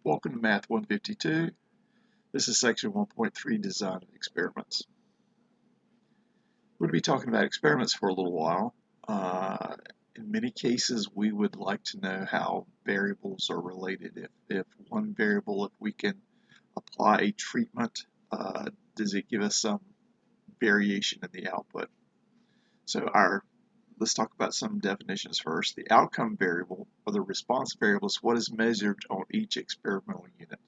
Welcome to Math 152. This is section 1.3, Design of Experiments. We're going to be talking about experiments for a little while. In many cases, we would like to know how variables are related. If one variable, if we can apply a treatment, does it give us some variation in the output? So let's talk about some definitions first. The outcome variable, or the response variable, is what is measured on each experimental unit.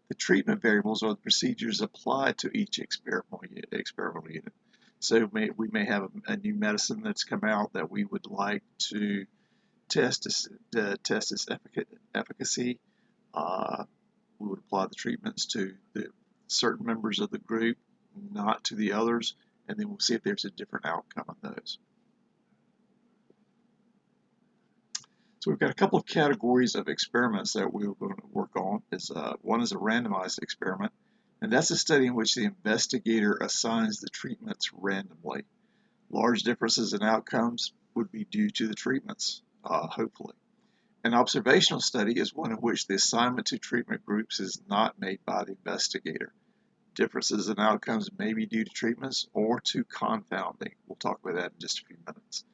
The treatment variables are the procedures applied to each experimental unit. So we may have a new medicine that's come out that we would like to test its efficacy. We would apply the treatments to the certain members of the group, not to the others, and then we'll see if there's a different outcome on those. So we've got a couple of categories of experiments that we're going to work on. One is a randomized experiment, and that's a study in which the investigator assigns the treatments randomly. Large differences in outcomes would be due to the treatments, hopefully. An observational study is one in which the assignment to treatment groups is not made by the investigator. Differences in outcomes may be due to treatments or to confounding. We'll talk about that in just a few minutes.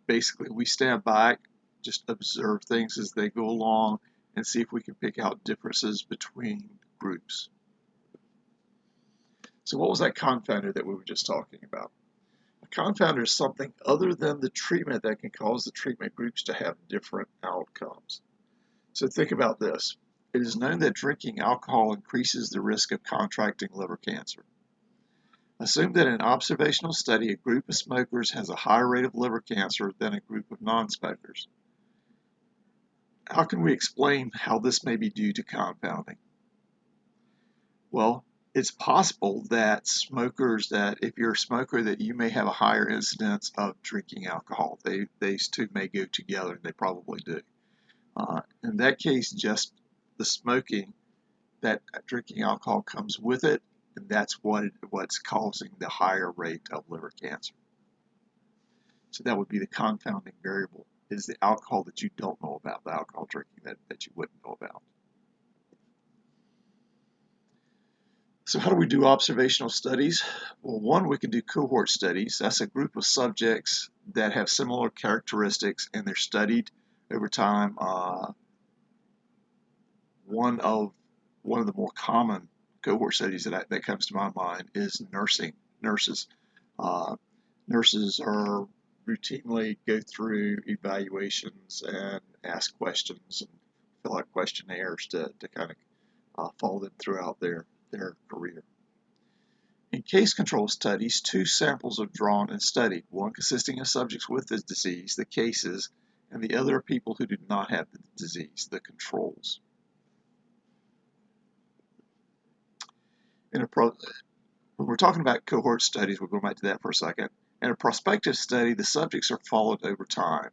Basically, we stand back, just observe things as they go along, and see if we can pick out differences between groups. So what was that confounder that we were just talking about? A confounder is something other than the treatment that can cause the treatment groups to have different outcomes. So think about this. It is known that drinking alcohol increases the risk of contracting liver cancer. Assume that in an observational study, a group of smokers has a higher rate of liver cancer than a group of non-smokers. How can we explain how this may be due to confounding? Well, it's possible that if you're a smoker, that you may have a higher incidence of drinking alcohol. These two may go together, and they probably do. In that case, just the smoking, that drinking alcohol comes with it, and that's what's causing the higher rate of liver cancer. So that would be the confounding variable, is the alcohol that you don't know about, the alcohol drinking that you wouldn't know about. So how do we do observational studies? Well, one, we can do cohort studies. That's a group of subjects that have similar characteristics, and they're studied over time. One of the more common cohort studies that comes to my mind is nurses. Nurses are routinely go through evaluations and ask questions and fill out questionnaires to kind of follow them throughout their career. In case control studies, two samples are drawn and studied, one consisting of subjects with the disease, the cases, and the other are people who do not have the disease, the controls. When we're talking about cohort studies, we'll go back to that for a second. In a prospective study, the subjects are followed over time.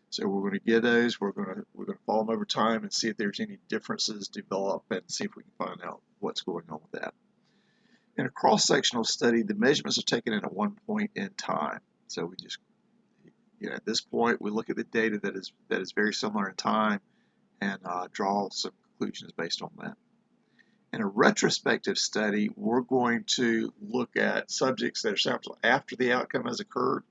So we're going to get those, we're going to follow them over time and see if there's any differences develop and see if we can find out what's going on with that. In a cross-sectional study, the measurements are taken at one point in time. So we just, at this point, we look at the data that is very similar in time and draw some conclusions based on that. In a retrospective study, we're going to look at subjects that are sampled after the outcome has occurred.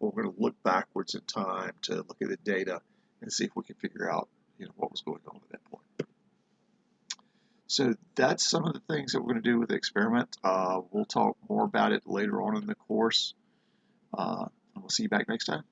We're going to look backwards in time to look at the data and see if we can figure out what was going on at that point. So that's some of the things that we're going to do with the experiment. We'll talk more about it later on in the course. And we'll see you back next time.